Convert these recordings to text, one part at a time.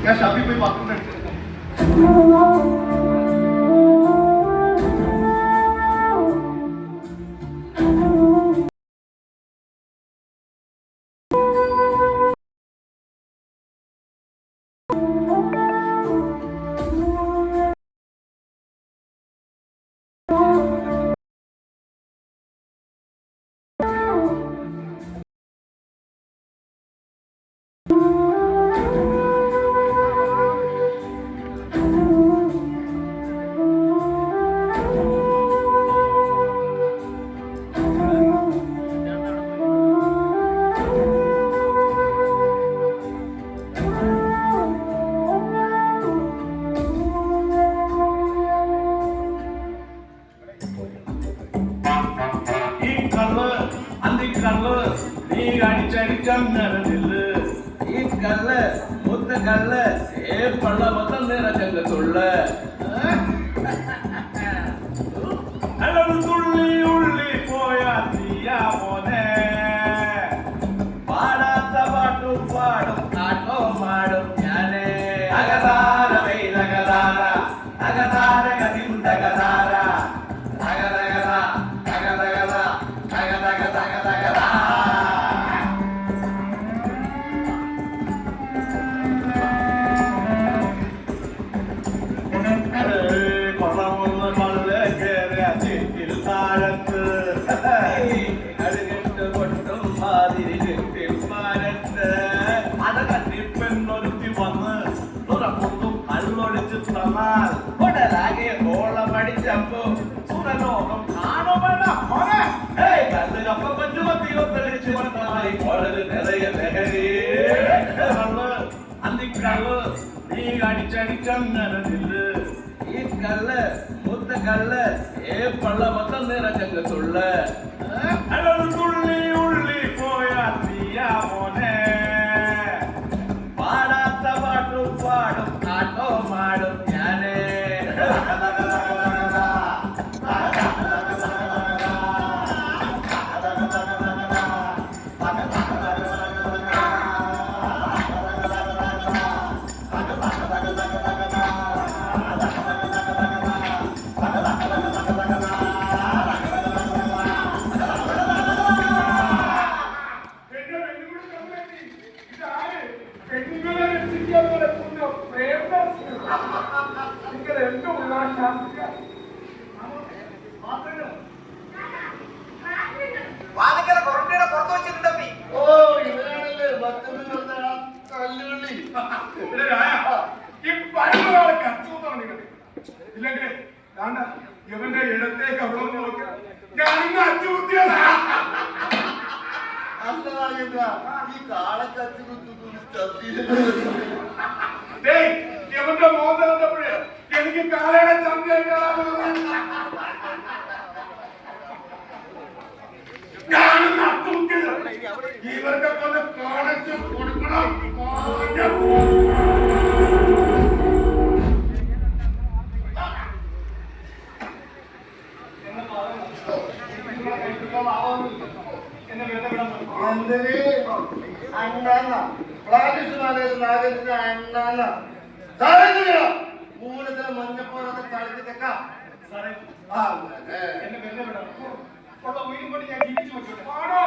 ഞാൻ ഷാപ്പിൽ പോയി പാത്രം എടുത്തു. നീ അടിച്ചടിച്ചങ്ങനതില് ഈ കല്ല് മുത്ത കല്ല് ഏപ്പള്ള മൊത്തം നിറച്ചങ്ങത്തുള്ള തുള്ളി ഉള്ളി പോയാ തീയാ മോനെ പാടാത്ത പാട്ടും പാടും ആട്ടോ മാടും ഞാനേ അകതാര വെയിലകതാര അകതാര കതിന്തകതാര ഉടലാകെ ഓളമടിച്ചപ്പോ സുരലോകം കാണുമെന്ന കല്ലിനൊപ്പം പഞ്ചുമത്തിയൊത്തടിച്ചു നിറയെ ലഹരി അന്തിക്കള്ള് നീ അടിച്ചടിച്ചങ്ങനതില് ഈ കല്ല് മുത്ത കല്ല് ഏപ്പള്ള മൊത്തം നിറച്ചങ്ങത്തുള്ള തുള്ളി ഉള്ളി പോയാ തീയാ മോനെ പാടാത്ത പാട്ടും പാടും ആട്ടോ മാടും ഞാനേ വാതിക്കല കൊറോണയുടെ പുറത്ത് വെച്ചിട്ടുണ്ടപ്പി. ഓ ഇവരാണല്ലേ കല്ലുള്ളി ഈ പഴങ്ങളെ കച്ചവടമാണ് ഇല്ലെങ്കിൽ ഇവന്റെ ഇടത്തേക്ക് അവിടെ നോക്ക ഞാനിന്ന് അച്ചുകുത്തിയതാ. ഈ കാളക്കച്ചു ഇവന്റെ മോഹം കണ്ടപ്പോഴേ എനിക്ക് കാളയുടെ ചന്ത ഇവർക്കൊക്കെ ഒന്ന് കാണിച്ച് കൊടുക്കണം. എന്തിന് അണ്ണാന്ന ഫ്ലാറ്റിസ് നാഗരിക അണ്ണാന്ന മൂലത്തിലെ മഞ്ഞപ്പോലത്തെ കളിച്ചേക്ക എന്നെ വെറുതെ വിടാം. ഉള്ള ഉയരും കൊണ്ട് ഞാൻ ജീവിച്ചു വെച്ചോട്ടെ. ആണോ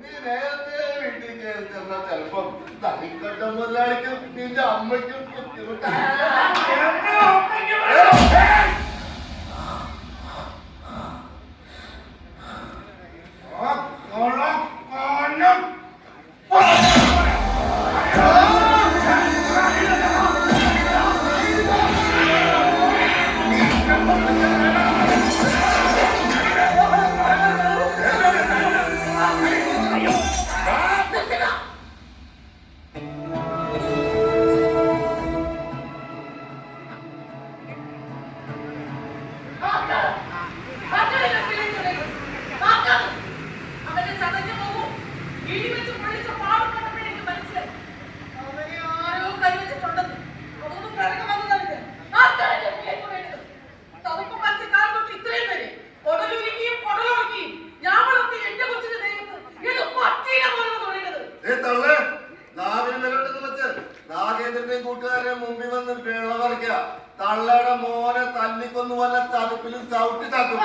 നീ നേരത്തെ വീട്ടിൽ കയറി ചെന്നാൽ ചിലപ്പം തനിക്കട്ട മുതലാളിക്കും നിന്റെ അമ്മയ്ക്കും ബുദ്ധിമുട്ടാണ്. തള്ളയുടെ മോനെ തല്ലിക്കൊന്നു വല്ല ചതുപ്പിലും ചവിട്ടി ചാക്കും.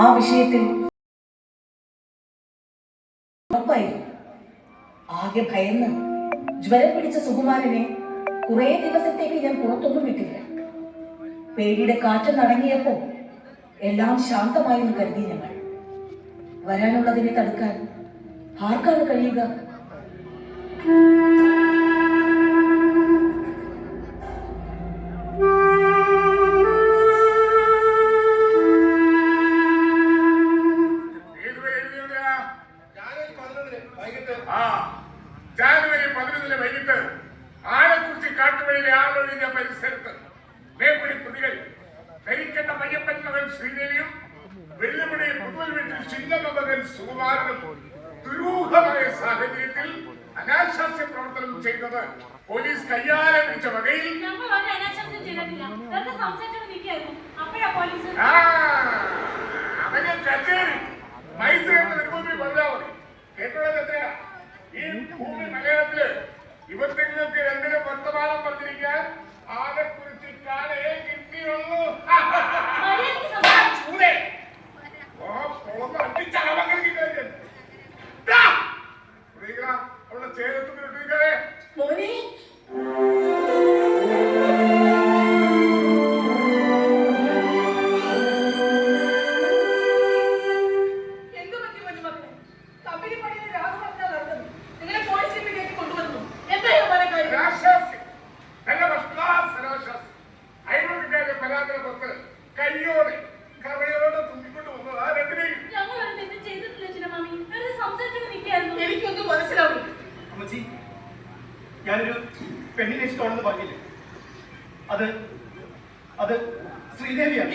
ആ വിഷയത്തിൽ ആകെ ഭയന്ന് ജ്വരം പിടിച്ച സുകുമാരനെ കുറെ ദിവസത്തേക്ക് ഞാൻ പുറത്തൊന്നും വിട്ടില്ല. പേടിയുടെ കാറ്റ് നടങ്ങിയപ്പോ എല്ലാം ശാന്തമായി എന്ന് കരുതി ഞങ്ങൾ. വരാനുള്ളതിനെ തടുക്കാൻ ആർക്കാണ് കഴിയുക? ജാനുവരി 11 വൈകിട്ട് ആലക്കുറിച്ചി കാട്ടുവഴിയിലെ ആളൊഴിഞ്ഞ പരിസരത്ത് മേപ്പടി പ്രതികൾ ധരിക്കേണ്ട മയ്യപ്പൻ മകൻ ശ്രീദേവിയും വെല്ലുവിളി പുതുവൽ വീട്ടിൽ ചിന്നമ്മ മകൻ സുകുമാരനും ദുരൂഹമായ സാഹചര്യത്തിൽ അനാശാസ്യ പ്രവർത്തനം ചെയ്തത് പോലീസ് കയ്യാലെ പിടിച്ച വകയിൽ അവനെ കച്ചേരി മൈസൂരിൽ നിർഭൂമി പറഞ്ഞാൽ മതി. കേട്ടുള്ളത് എത്രയാ? ഈ ഭൂമി മലയാളത്തില് യുവത്വങ്ങൾക്ക് രണ്ടിന് വർത്തമാനം പറഞ്ഞിരിക്കാൻ ആലക്കുറിച്ചി കാലയെ കിട്ടിയുള്ളൂ. ചൂടേ അവിടെ ചേരത്തുന്നിട്ടേ ഞാനൊരു പെണ്ണിനെ ഇഷ്ടമാണെന്ന് പറഞ്ഞില്ലേ? അത് ശ്രീദേവിയാണ്.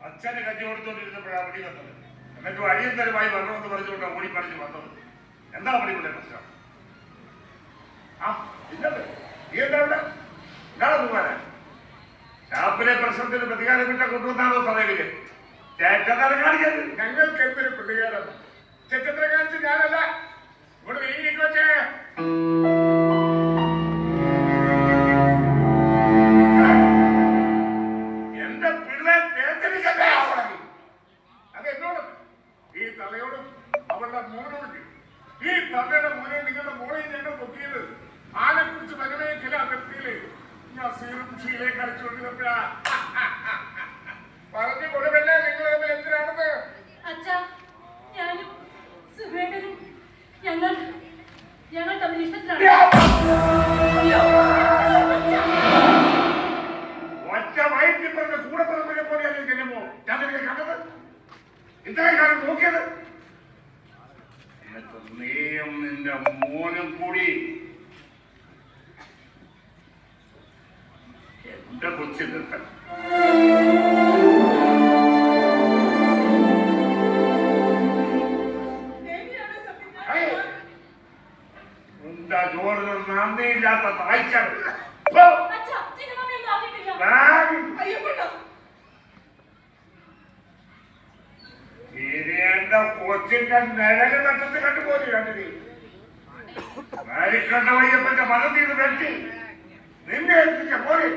അച്ഛന് കഞ്ഞി കൊടുത്തോണ്ടിരുന്നപ്പോഴാണ് വഴി വന്നത്. എന്നിട്ട് അടിയന്തരമായി വരണമെന്ന് പറഞ്ഞുകൊണ്ട് ഓടിപ്പണിച്ച് വന്നത്. എന്താണ് പണിയുടെ പ്രശ്നം? ഇന്നത് നീ എന്താ ഇവിടെ എന്താണ് പോകാനാ? ഷാപ്പിലെ പ്രശ്നത്തിന് പ്രതികാരം വിട്ട കൊണ്ടുവന്നാണോ പറയുക? ചേട്ടത്തര കാണിക്കരുത്. ഞങ്ങൾക്ക് എന്തൊരു പ്രതികാരം? ചേട്ടത്തര കാണിച്ച് ഞാനല്ല. ഇവിടെ നീങ്ങിക്കോ. എന്റെ പിള്ളേർ വേദനിക്കട്ടെ. അതെന്നോട് ഈ തലയോടും അവളുടെ മോനോട് ഈ തലയുടെ മോനെ നിങ്ങളുടെ മോളെ ഞങ്ങൾ നോക്കിയത് ആനെക്കുറിച്ച് വനമേഖല അതിർത്തിയില് നസീറും ഷീലയും കളിച്ചുകൊണ്ടിരുന്നപ്പോഴാ. പറഞ്ഞു കൊടുക്കല്ലേ നിങ്ങൾ തമ്മിൽ എന്തിനാണത്? അച്ഛാ, ഞാനും സുഖേട്ടനും ഞങ്ങൾ തമ്മിൽ ഇഷ്ടത്തിലാണ്. ഒറ്റ വയറ്റിൽ പറഞ്ഞ കൂടെ പറഞ്ഞ പോലെയാണ് ചെല്ലുമ്പോ ഞാൻ നിന്നെ കണ്ടത്. ഇത്രയും കാലം നോക്കിയത് എന്നിട്ട് നീയും നിന്റെ മോനും കൂടി നിർത്തണം. ഏയ്, എന്താ ചോറിന് നന്ദിയില്ലാത്ത താഴ്ചകൾ. പോ. അച്ഛാ ചിന്നമ്മയൊന്നും ആകിട്ടില്ല. ഇനി എന്റെ കൊച്ചിന്റെ നിഴല് നക്ഷത്ത് കണ്ടുപോയി കണ്ടില്ലേ? മരിക്കണ്ട വയ്യപ്പന്റെ മതത്തിൽ നിന്ന് വെട്ടി നിന്നെ ഏൽപ്പിച്ച പോലെ